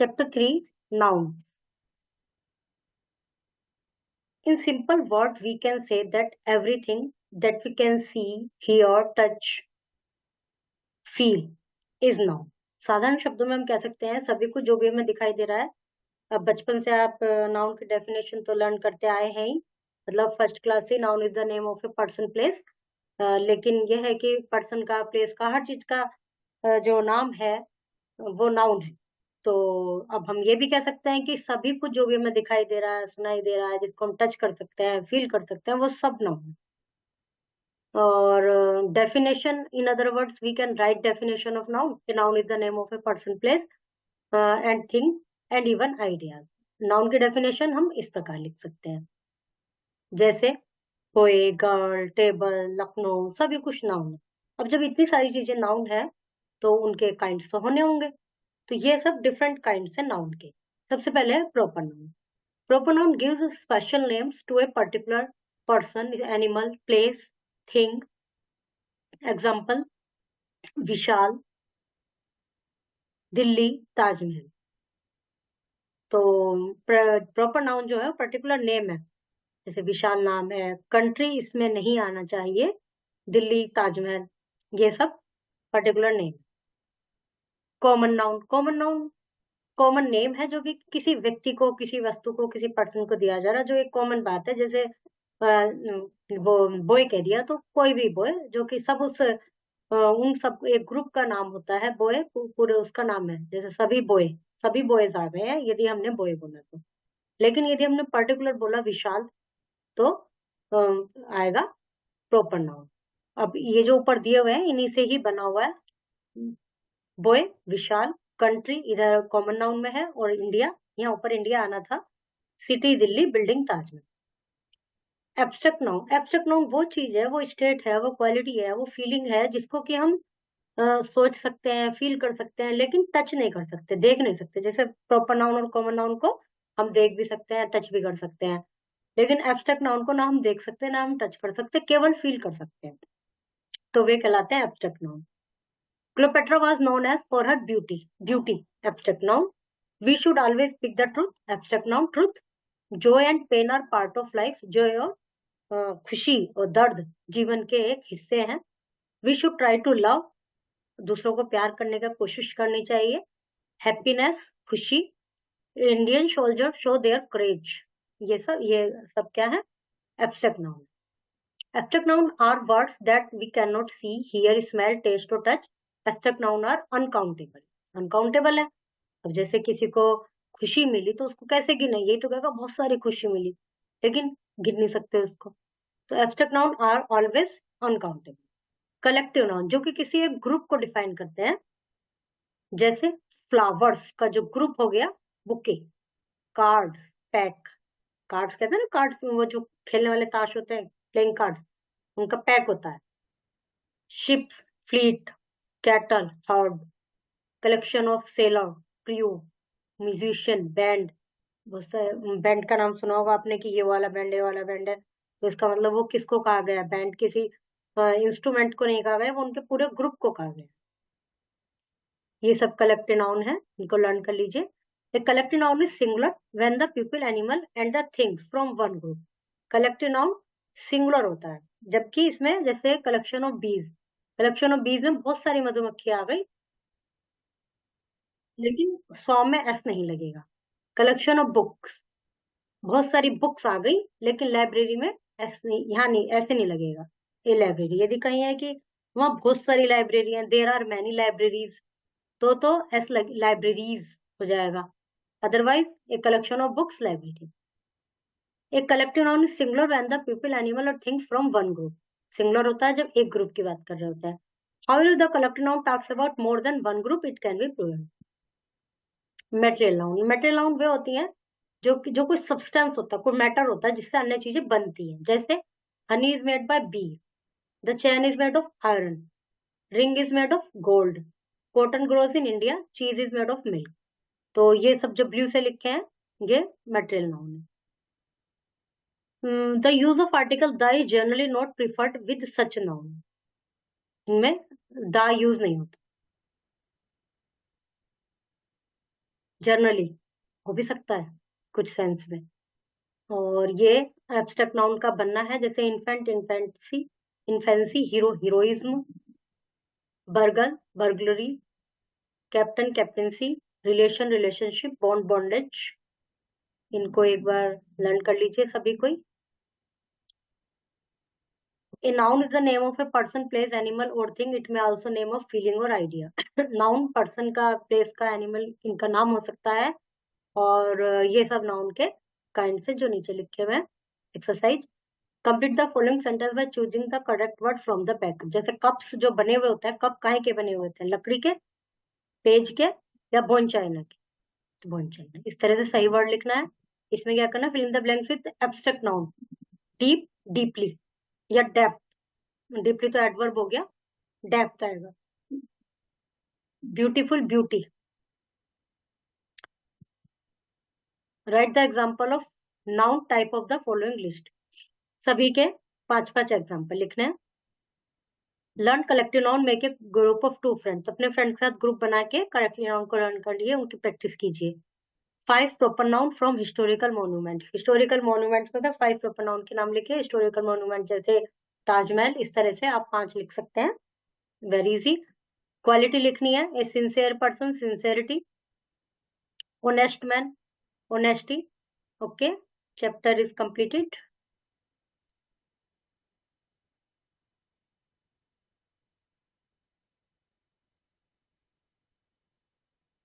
Chapter 3, Nouns. In simple words, we can say that everything that we can see, hear, touch, feel is noun. साधारण शब्दों में हम कह सकते हैं सभी को जो भी हमें दिखाई दे रहा है। अब बचपन से आप नाउन की डेफिनेशन तो लर्न करते आए हैं ही, मतलब फर्स्ट क्लास से noun is the name of a person place. लेकिन यह है कि पर्सन का, प्लेस का, हर चीज का जो नाम है वो नाउन है। तो अब हम ये भी कह सकते हैं कि सभी कुछ जो भी हमें दिखाई दे रहा है, सुनाई दे रहा है, जिसको हम टच कर सकते हैं, फील कर सकते हैं, वो सब नाउन है। और definition, in other words we can write definition of noun. Noun is the name of a person, place and thing and even ideas. नाउन की डेफिनेशन हम इस प्रकार लिख सकते हैं, जैसे कोई, गर्ल, टेबल, लखनऊ, सभी कुछ नाउन है। अब जब इतनी सारी चीजें नाउन है तो उनके काइंड्स तो होने होंगे। तो ये सब डिफरेंट काइंड्स है नाउन के। सबसे पहले है proper noun. Proper noun gives special names to a particular person, animal, place, thing. Example, Vishal, Delhi, Taj Mahal. तो प्रॉपर नाउन जो है पर्टिकुलर नेम है, जैसे विशाल नाम है, कंट्री इसमें नहीं आना चाहिए, दिल्ली, ताजमहल, ये सब particular name. Common noun, common noun common name है जो भी किसी व्यक्ति को, किसी वस्तु को, किसी पर्सन को दिया जा रहा है, जो एक कॉमन बात है। जैसे वो बॉय कह दिया तो कोई भी बॉय, जो कि सब उस उन सब एक ग्रुप का नाम होता है बॉय, पूरे उसका नाम है। जैसे सभी बॉय, सभी बॉयज आ गए हैं यदि हमने बॉय बोला तो। लेकिन यदि हमने पर्टिकुलर बोला विशाल, तो आएगा प्रॉपर नाउन। अब ये जो ऊपर दिए हुए हैं इन्हीं से ही बना हुआ है। बॉय, विशाल, कंट्री इधर कॉमन नाउन में है, और इंडिया, यहाँ ऊपर इंडिया आना था, city Delhi, building Taj Mahal. Abstract noun, abstract noun वो चीज है, वो स्टेट है, वो क्वालिटी है, वो फीलिंग है, जिसको कि हम सोच सकते हैं, फील कर सकते हैं, लेकिन टच नहीं कर सकते, देख नहीं सकते। जैसे प्रॉपर नाउन और कॉमन नाउन को हम देख भी सकते हैं, टच भी कर सकते हैं, लेकिन एब्स्ट्रैक्ट नाउन को ना हम देख सकते, ना हम टच कर सकते, केवल फील कर सकते हैं। तो वे कहलाते हैं abstract noun. Cleopatra was known as for her beauty. Beauty, abstract noun. We should always speak the truth. Abstract noun, truth. Joy and pain are part of life. Joy और खुशी और दर्द जीवन के एक हिस्से हैं। We should try to love. दूसरों को प्यार करने का कोशिश करनी चाहिए। Happiness, खुशी. Indian soldiers show their courage. ये सब क्या है? Abstract noun. Abstract noun are words that we cannot see, hear, smell, taste or touch. Abstract noun are uncountable. Uncountable है। अब जैसे किसी को खुशी मिली तो उसको कैसे गिने? यही तो कहेगा बहुत सारी खुशी मिली, लेकिन गिन नहीं सकते उसको। तो abstract noun are always uncountable. Collective noun जो कि किसी एक ग्रुप को डिफाइन करते हैं, जैसे फ्लावर्स का जो ग्रुप हो गया, बुके। Cards, pack. कार्ड्स कहते हैं ना, कार्ड्स वो जो खेलने वाले ताश होते हैं, प्लेइंग कार्ड्स, उनका पैक होता है। Ships, fleet, cattle, heard. Collection of seller, crew, musician, band. Band का नाम सुना होगा आपने कि ये वाला बैंड, ये वाला बैंड है, तो इसका मतलब वो किसको कहा गया? बैंड किसी इंस्ट्रूमेंट को नहीं कहा गया, वो उनके पूरे ग्रुप को कहा गया। ये सब कलेक्टिव नाउन है, इनको लर्न कर लीजिए। A collective noun is singular when the people, animal and the things from one group. Collective noun singular होता है, जबकि इसमें जैसे कलेक्शन ऑफ बीज, कलेक्शन ऑफ बीज में बहुत सारी मधुमक्खियां आ गई, लेकिन सॉ में एस नहीं लगेगा। कलेक्शन ऑफ बुक्स, बहुत सारी बुक्स आ गई, लेकिन लाइब्रेरी में एस नहीं, यहाँ नहीं, ऐसे नहीं लगेगा। ए लाइब्रेरी, यदि कहीं है कि वहां बहुत सारी लाइब्रेरी हैं, देर आर मैनी लाइब्रेरीज, तो एस लाइब्रेरीज हो जाएगा। Otherwise a collection of books, library. एक collective noun is singular when the people, animal और things from one group. Singular होता है जब एक ग्रुप की बात कर रहे होता है। However the collective noun talks about more than one group, it can be plural. Material noun, material noun वे होती हैं जो कोई सब्सटेंस होता है, कोई मैटर होता है जिससे अन्य चीजें बनती हैं। जैसे honey is made by bee, the chain is made of iron, ring is made of gold, cotton grows in India, cheese is made of milk. तो ये सब जो ब्लू से लिखे हैं, ये मटेरियल नाउन है। The use of article the is generally not preferred with such noun. इनमें द यूज नहीं होता। जर्नली हो भी सकता है कुछ सेंस में। और ये एब्स्ट्रैक्ट नाउन का बनना है, जैसे infant, infancy, infancy, hero, heroism, burgle, burglary, captain, captaincy, relation, relationship, bond, bondage. इनको एक बार लर्न कर लीजिए सभी कोई। A noun is the name of a person, place, animal or thing. It may also name of feeling or idea. Noun person का, place का, animal, इनका नाम हो सकता है। और ये सब नाउन के काइंड से जो नीचे लिखे हुए हैं। Exercise, complete the following sentence by choosing the correct word from the back. जैसे कप्स जो बने हुए होते हैं, कप काहे के बने हुए होते हैं? लकड़ी के, पेज के, या बोन चाइना के? तो बोन चाइना। इस तरह से सही वर्ड लिखना है। इसमें क्या करना है? Fill in the blanks with abstract noun. Deep, deeply, या डेप्थ। डीपली तो एडवर्ब हो गया, डेप्थ आएगा। Beautiful, beauty. Write the example of noun type of the following list. सभी के 5-5 एग्जाम्पल लिखने हैं। Learn collective noun, make a group of 2 friends. अपने फ्रेंड के साथ ग्रुप बना के कलेक्टिव नाउन को लर्न कर लिए, उनकी प्रैक्टिस कीजिए। 5 proper noun from historical monument. Historical monument में 5 प्रॉपर नाउन के नाम लिखे। हिस्टोरिकल मोन्यूमेंट जैसे ताजमहल, इस तरह से आप 5 लिख सकते हैं। Very easy. क्वालिटी लिखनी है, ए sincere person, sincerity. Honest man, honesty. Okay, chapter is completed.